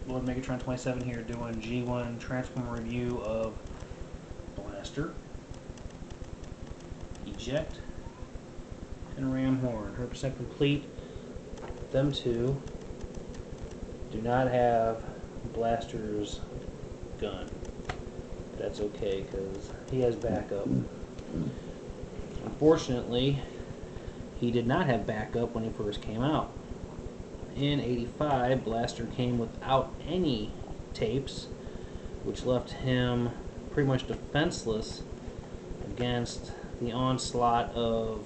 Lord Megatron 27 here doing G1 Transformer review of Blaster, Eject, and Ramhorn. 100% complete. Them two do not have Blaster's gun. That's okay because he has backup. Unfortunately, he did not have backup when he first came out. In '85, Blaster came without any tapes, which left him pretty much defenseless against the onslaught of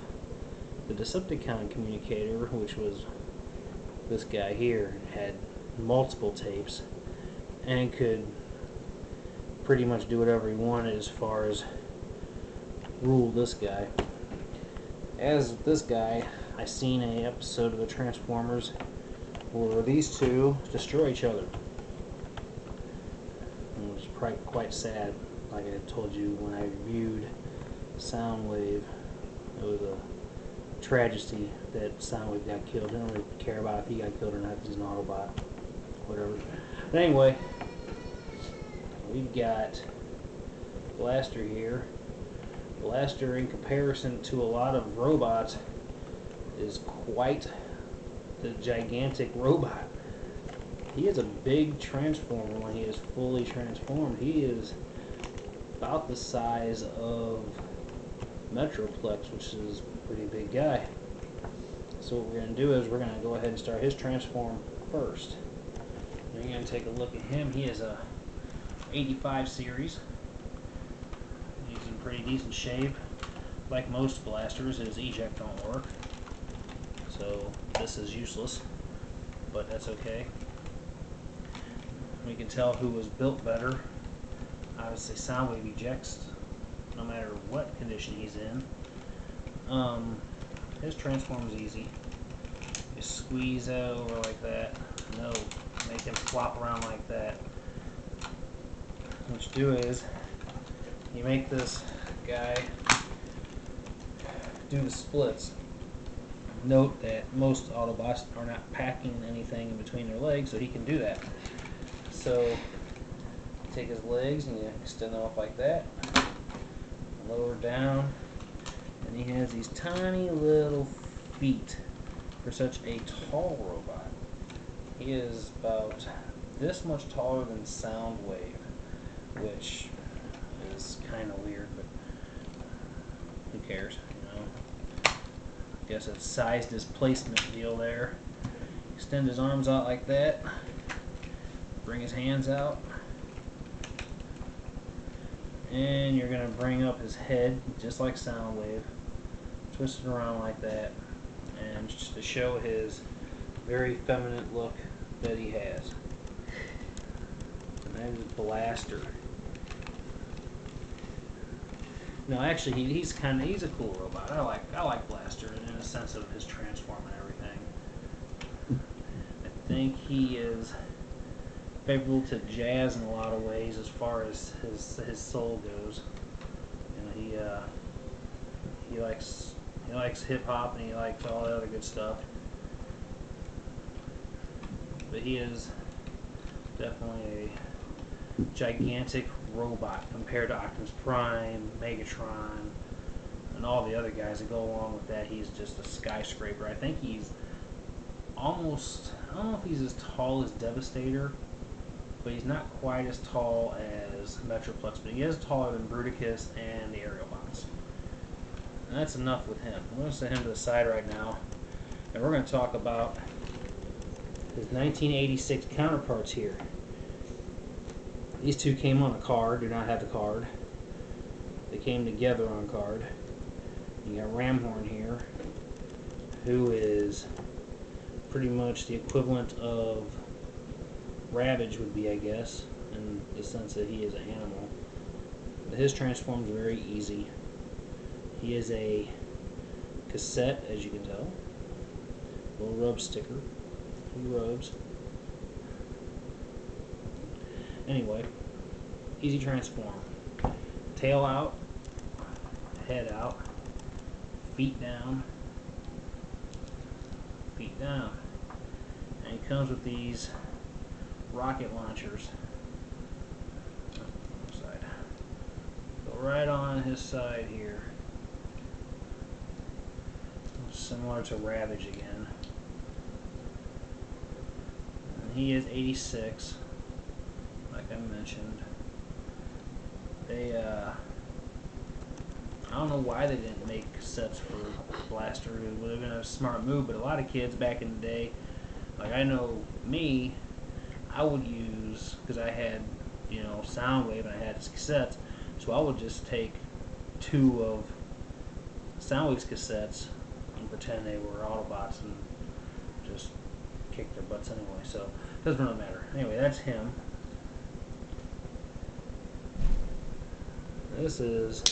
the Decepticon communicator, which was this guy here. Had multiple tapes and could pretty much do whatever he wanted as far as rule this guy. As this guy, I seen an episode of the Transformers where these two destroy each other. It was quite sad. Like I told you when I reviewed Soundwave, it was a tragedy that Soundwave got killed. I didn't really care about if he got killed or not because he's an Autobot. Whatever. But anyway, we've got Blaster here. Blaster, in comparison to a lot of robots, is quite the gigantic robot. He is a big transformer when he is fully transformed. He is about the size of Metroplex, which is a pretty big guy. So what we're going to do is we're going to go ahead and start his transform first. We're going to take a look at him. He is a 85 series. He's in pretty decent shape. Like most Blasters, his eject don't work. So this is useless, but that's okay. We can tell who was built better. Obviously Soundwave ejects no matter what condition he's in. His transform is easy. You squeeze that over like that. No, make him flop around like that. What you do is you make this guy do the splits. Note that most Autobots are not packing anything in between their legs, so he can do that. So you take his legs and you extend them up like that, lower down, and he has these tiny little feet for such a tall robot. He is about this much taller than Soundwave, which is kind of weird, but who cares, you know? I guess it's size displacement deal there. Extend his arms out like that. Bring his hands out. And you're going to bring up his head, just like Soundwave. Twist it around like that. And just to show his very feminine look that he has. And that is Blaster. No, actually, he's a cool robot. I like Blaster in the sense of his transform and everything. I think he is favorable to jazz in a lot of ways as far as his soul goes. You know, he likes hip hop and he likes all the other good stuff. But he is definitely a gigantic robot compared to Optimus Prime, Megatron, and all the other guys that go along with that. He's just a skyscraper. I think he's almost, I don't know if he's as tall as Devastator, but he's not quite as tall as Metroplex, but he is taller than Bruticus and the Aerobots. And that's enough with him. I'm going to set him to the side right now, and we're going to talk about his 1986 counterparts here. These two came on a card, do not have the card. They came together on card. You got Ramhorn here, who is pretty much the equivalent of Ravage would be, I guess, in the sense that he is an animal. But his transform is very easy. He is a cassette, as you can tell. Little rub sticker. He rubs. Anyway, easy transform. Tail out, head out, feet down, and he comes with these rocket launchers. Side. Go right on his side here. Similar to Ravage again. And he is 86, like I mentioned. They, I don't know why they didn't make sets for Blaster. It would have been a smart move, but a lot of kids back in the day, like I know me, I would use, because I had, you know, Soundwave and I had his cassettes, so I would just take 2 of Soundwave's cassettes and pretend they were Autobots and just kick their butts anyway, so it doesn't really matter. Anyway, that's him. This is,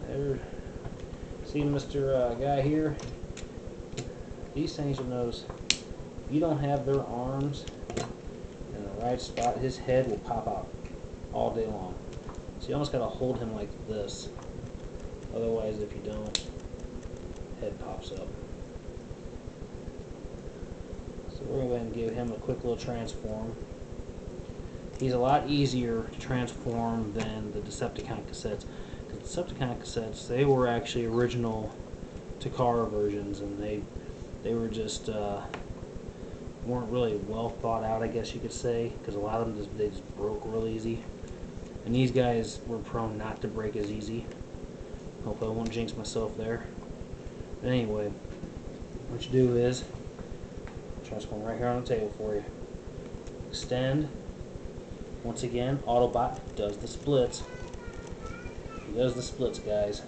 there, see Mr. Guy here? These things, you'll notice, if you don't have their arms in the right spot, his head will pop out all day long. So you almost got to hold him like this. Otherwise, if you don't, head pops up. So we're going to go ahead and give him a quick little transform. He's a lot easier to transform than the Decepticon cassettes. The Decepticon cassettes, they were actually original Takara versions, and they were just weren't really well thought out, I guess you could say, because a lot of them they just broke real easy. And these guys were prone not to break as easy. Hopefully I won't jinx myself there. But anyway, what you do is transform right here on the table for you. Extend. Once again, Autobot does the splits. He does the splits, guys.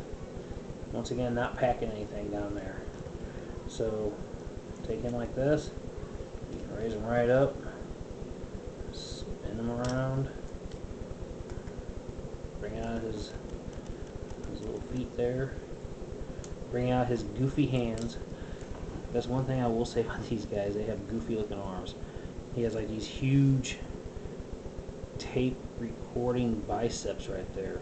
Once again, not packing anything down there. So, take him like this. You can raise him right up. Spin him around. Bring out his little feet there. Bring out his goofy hands. That's one thing I will say about these guys. They have goofy looking arms. He has like these huge tape recording biceps right there.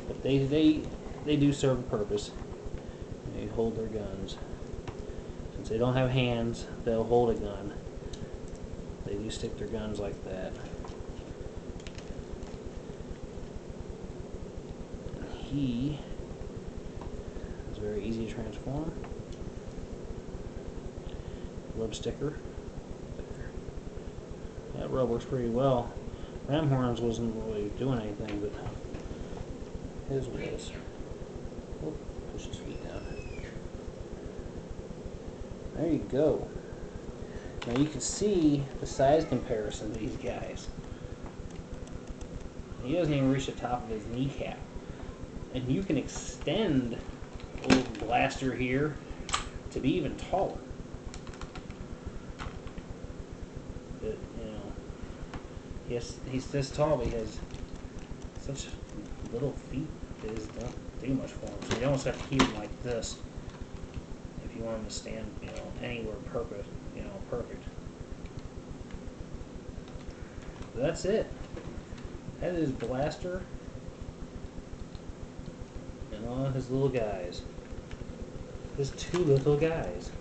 But they do serve a purpose. They hold their guns. Since they don't have hands, they'll hold a gun. They do stick their guns like that. He is very easy to transform. Rub sticker. That rub works pretty well. Ramhorns wasn't really doing anything, but his was. Oh, push his feet down. There you go. Now you can see the size comparison of these guys. He doesn't even reach the top of his kneecap. And you can extend a little Blaster here to be even taller. But, you know, he's this tall, but he has such little feet that just don't do much for him. So you almost have to keep him like this if you want him to stand, you know, anywhere perfect. But that's it. That is Blaster and all his little guys. His 2 little guys.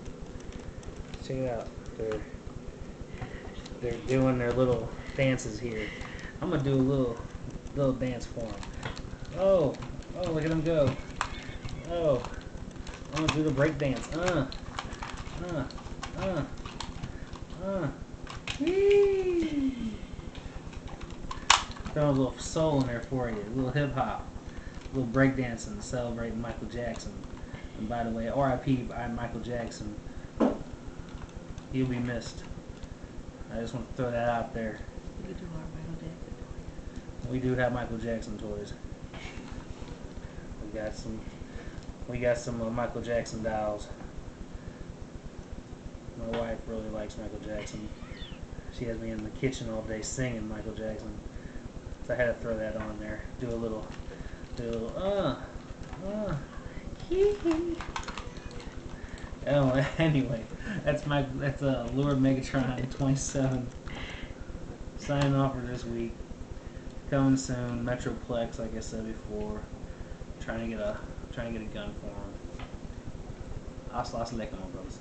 Check it out. They're doing their little dances here. I'm gonna do a little dance for them. Oh, look at them go. Oh, I'm gonna do the break dance. Whee! Throw a little soul in there for you. A little hip hop, a little break dancing, celebrating Michael Jackson. And by the way, R.I.P. Michael Jackson. He'll be missed. I just want to throw that out there. We do our Michael Jackson toys. We do have Michael Jackson toys. We got some Michael Jackson dolls. My wife really likes Michael Jackson. She has me in the kitchen all day singing Michael Jackson. So I had to throw that on there. Do a little Oh, anyway, that's Lord Megatron 27 signing off for this week. Coming soon, Metroplex, like I said before. Trying to get a gun for him. Hasta la brothers.